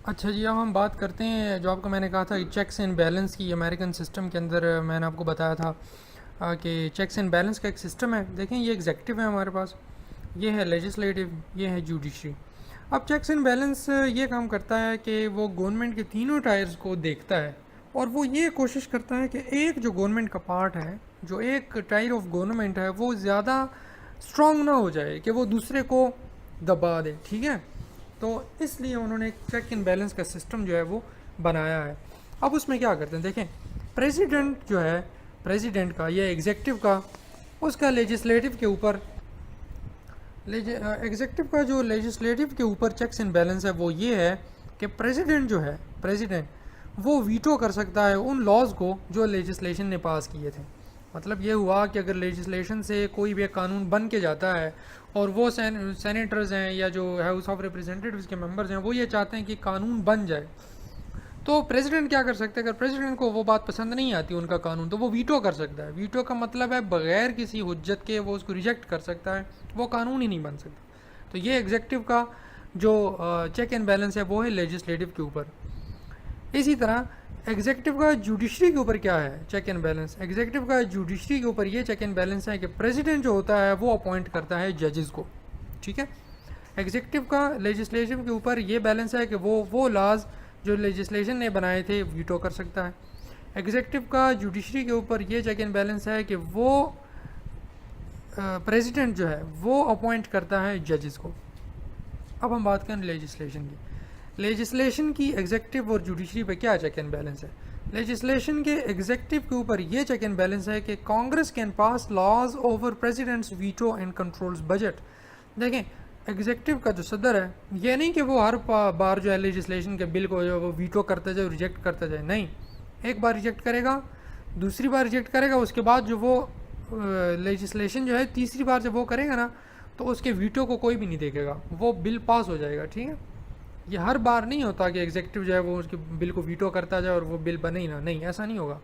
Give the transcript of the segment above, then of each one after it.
अच्छा जी, अब हम बात करते हैं जो आपको मैंने कहा था कि चेक्स एंड बैलेंस की अमेरिकन सिस्टम के अंदर मैंने आपको बताया था कि चेक्स एंड बैलेंस का एक सिस्टम है। देखें, ये एग्जेक्टिव है हमारे पास, ये है लेजिस्लेटिव, ये है जुडिशरी। अब चेक्स एंड बैलेंस ये काम करता है कि वो गवर्नमेंट के तीनों टायर्स को देखता है और वो ये कोशिश करता है कि एक जो गवर्नमेंट का पार्ट है, जो एक टायर ऑफ गवर्नमेंट है, वो ज़्यादा स्ट्रांग ना हो जाए कि वो दूसरे को दबा दे। ठीक है, तो इसलिए उन्होंने एक चेक एंड बैलेंस का सिस्टम जो है वो बनाया है। अब उसमें क्या करते हैं, देखें, प्रेसिडेंट जो है, प्रेसिडेंट का या एग्जेक्टिव का, उसका लेजिस्लेटिव के ऊपर, एग्जेक्टिव का जो लेजिस्लेटिव के ऊपर चेक्स एंड बैलेंस है वो ये है कि प्रेसिडेंट जो है, प्रेसिडेंट वो वीटो कर सकता है उन लॉज को जो लेजिस्लेशन ने पास किए थे। मतलब ये हुआ कि अगर लेजिस्लेशन से कोई भी एक कानून बन के जाता है और वो सेनेटर्स हैं या जो हाउस ऑफ रिप्रेजेंटेटिव्स के मेंबर्स हैं वो ये चाहते हैं कि कानून बन जाए, तो प्रेसिडेंट क्या कर सकते हैं? अगर प्रेसिडेंट को वो बात पसंद नहीं आती उनका कानून, तो वो वीटो कर सकता है। वीटो का मतलब है बगैर किसी हुज्जत के वो उसको रिजेक्ट कर सकता है, वो कानून ही नहीं बन सकता। तो ये एग्जेक्टिव का जो चेक एंड बैलेंस है वो है लेजिस्लेटिव के ऊपर। इसी तरह एग्जेक्टिव का जुडिशरी के ऊपर क्या है चेक एंड बैलेंस? एग्जेक्टिव का जुडिशरी के ऊपर ये चेक एंड बैलेंस है कि प्रेसिडेंट जो होता है वो अपॉइंट करता है जजेस को। ठीक है, एग्जेक्टिव का लेजिस्लेटिव के ऊपर ये बैलेंस है कि वो लॉज जो लेजिस्लेशन ने बनाए थे वीटो कर सकता है। एग्जेक्टिव का जुडिशरी के ऊपर ये चेक एंड बैलेंस है कि वो प्रेसिडेंट जो है वो अपॉइंट करता है जजेस को। अब हम बात करें लेजिस्लेशन की। लेजिस्लेशन की एग्जेक्टिव और जुडिशरी पे क्या चेक एंड बैलेंस है? लेजिस्लेशन के एग्जेक्टिव के ऊपर ये चेक एंड बैलेंस है कि Congress can pass laws over president's veto and controls budget. देखें, एग्जेक्टिव का जो सदर है, ये नहीं कि वो हर बार जो है लेजिस्लेशन के बिल को जो वो वीटो करता जाए, रिजेक्ट करता जाए, नहीं। एक बार रिजेक्ट करेगा, दूसरी बार रिजेक्ट करेगा, उसके बाद जो वो लेजिस्लेशन जो है तीसरी बार जब वो करेगा ना, तो उसके वीटो को कोई भी नहीं देखेगा, वो बिल पास हो जाएगा। ठीक है, ये हर बार नहीं होता कि एग्जेक्टिव जो है वो उसके बिल को वीटो करता जाए और वो बिल बने ही ना, नहीं, ऐसा नहीं होगा।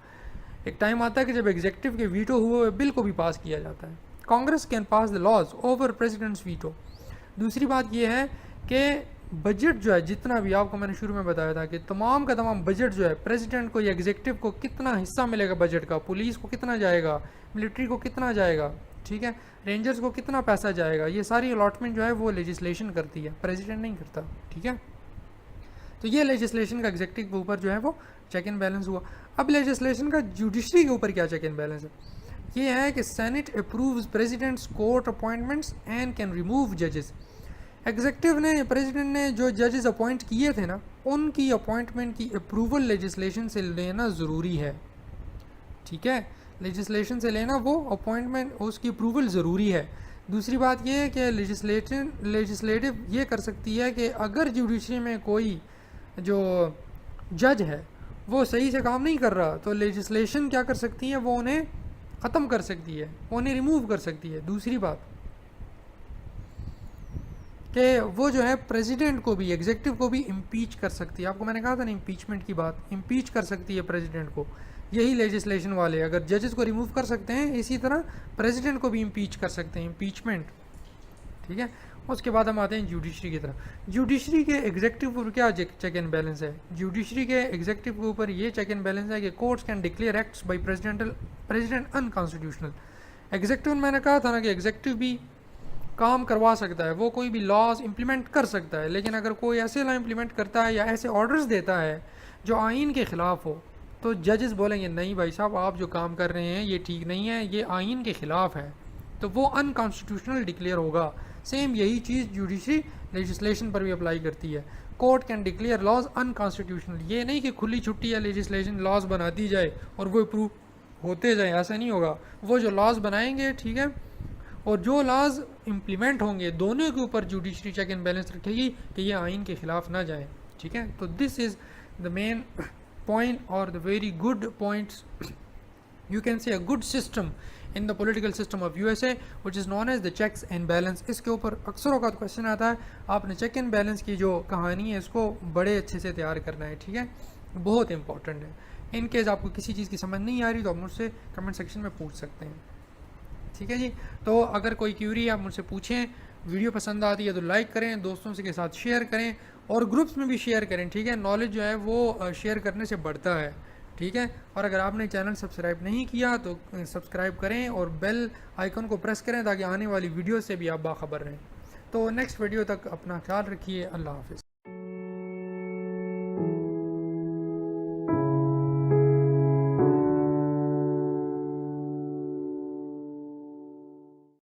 एक टाइम आता है कि जब एग्जेक्टिव के वीटो हुए बिल को भी पास किया जाता है। Congress can pass the laws over president's veto. दूसरी बात यह है कि बजट जो है, जितना भी आपको मैंने शुरू में बताया था कि तमाम का तमाम बजट जो है, प्रेसिडेंट को या एग्जेक्टिव को कितना हिस्सा मिलेगा बजट का, पुलिस को कितना जाएगा, मिलिट्री को कितना जाएगा, ठीक है, रेंजर्स को कितना पैसा जाएगा, ये सारी अलॉटमेंट जो है वो लेजिस्लेशन करती है, प्रेसिडेंट नहीं करता। ठीक है, तो ये लेजिस्लेशन का एग्जेक्टिव के ऊपर जो है वो चेक एंड बैलेंस हुआ। अब लेजिस्लेशन का जुडिशरी के ऊपर क्या चेक एंड बैलेंस है? ये है कि senate approves president's court appointments and can remove जजेस। एग्जेक्टिव ने, प्रेसिडेंट ने जो जजेस अपॉइंट किए थे ना, उनकी अपॉइंटमेंट की अप्रूवल लेजिस्लेशन से लेना ज़रूरी है। ठीक है, लेजिस्लेशन से लेना वो अपॉइंटमेंट, उसकी अप्रूवल ज़रूरी है। दूसरी बात यह है कि लेजिस्लेटिव ये कर सकती है कि अगर जुडिशरी में कोई जो जज है वो सही से काम नहीं कर रहा, तो लेजिस्लेशन क्या कर सकती है, वो उन्हें ख़त्म कर सकती है, वो उन्हें रिमूव कर सकती है। दूसरी बात कि वो जो है प्रेसिडेंट को भी, एग्जेक्टिव को भी इम्पीच कर सकती है। आपको मैंने कहा था ना इम्पीचमेंट की बात, इम्पीच कर सकती है प्रेसिडेंट को। यही लेजिस्लेशन वाले अगर जजेस को रिमूव कर सकते हैं, इसी तरह प्रेसिडेंट को भी इम्पीच कर सकते हैं, इम्पीचमेंट। ठीक है, उसके बाद हम आते हैं जुडिशरी की तरफ। जुडिशरी के एग्जेक्टिव पर क्या चेक एंड बैलेंस है? जुडिशरी के एग्जेक्टिव के ऊपर ये चेक एंड बैलेंस है कि courts can declare acts by president unconstitutional. Executive मैंने कहा था ना कि एग्जेक्टिव भी काम करवा सकता है, वो कोई भी लॉज इंप्लीमेंट कर सकता है, लेकिन अगर कोई ऐसे लॉ इंप्लीमेंट करता है या ऐसे ऑर्डर्स देता है जो आइन के ख़िलाफ़ हो, तो जजेस बोलेंगे नहीं भाई साहब, आप जो काम कर रहे हैं ये ठीक नहीं है, ये आइन के ख़िलाफ़ है, तो वो अनकॉन्स्टिट्यूशनल डिक्लेयर होगा। सेम यही चीज़ जुडिशरी लेजिस्लेशन पर भी अप्लाई करती है। Court can declare laws unconstitutional. ये नहीं कि खुली छुट्टी या लेजिस्लेशन लॉज बनाती जाए और वो अप्रूव होते जाए, ऐसा नहीं होगा। वो जो लॉज बनाएंगे, ठीक है, और जो लॉज इम्प्लीमेंट होंगे, दोनों के ऊपर जुडिशरी चेक एंड बैलेंस रखेगी कि ये आइन के ख़िलाफ़ ना जाए। ठीक है, तो this is the main point और the very good points, you can say a good system in the political system of USA which is known as the checks and balance। इसके ऊपर अक्सर औकात क्वेश्चन आता है, आपने चेक एंड बैलेंस की जो कहानी है इसको बड़े अच्छे से तैयार करना है। ठीक है, बहुत इंपॉर्टेंट है। इन केस आपको किसी चीज़ की समझ नहीं आ रही तो आप मुझसे कमेंट सेक्शन में पूछ सकते हैं। ठीक है जी, तो अगर कोई क्यूरी आप मुझसे पूछें, वीडियो पसंद आती है तो लाइक करें, दोस्तों से के साथ शेयर करें और ग्रुप्स में भी शेयर करें, ठीक है। नॉलेज जो है वो शेयर करने से बढ़ता है, ठीक है। और अगर आपने चैनल सब्सक्राइब नहीं किया तो सब्सक्राइब करें और बेल आइकन को प्रेस करें ताकि आने वाली वीडियो से भी आप बाखबर रहें। तो नेक्स्ट वीडियो तक अपना ख्याल रखिए। अल्लाह हाफिज़।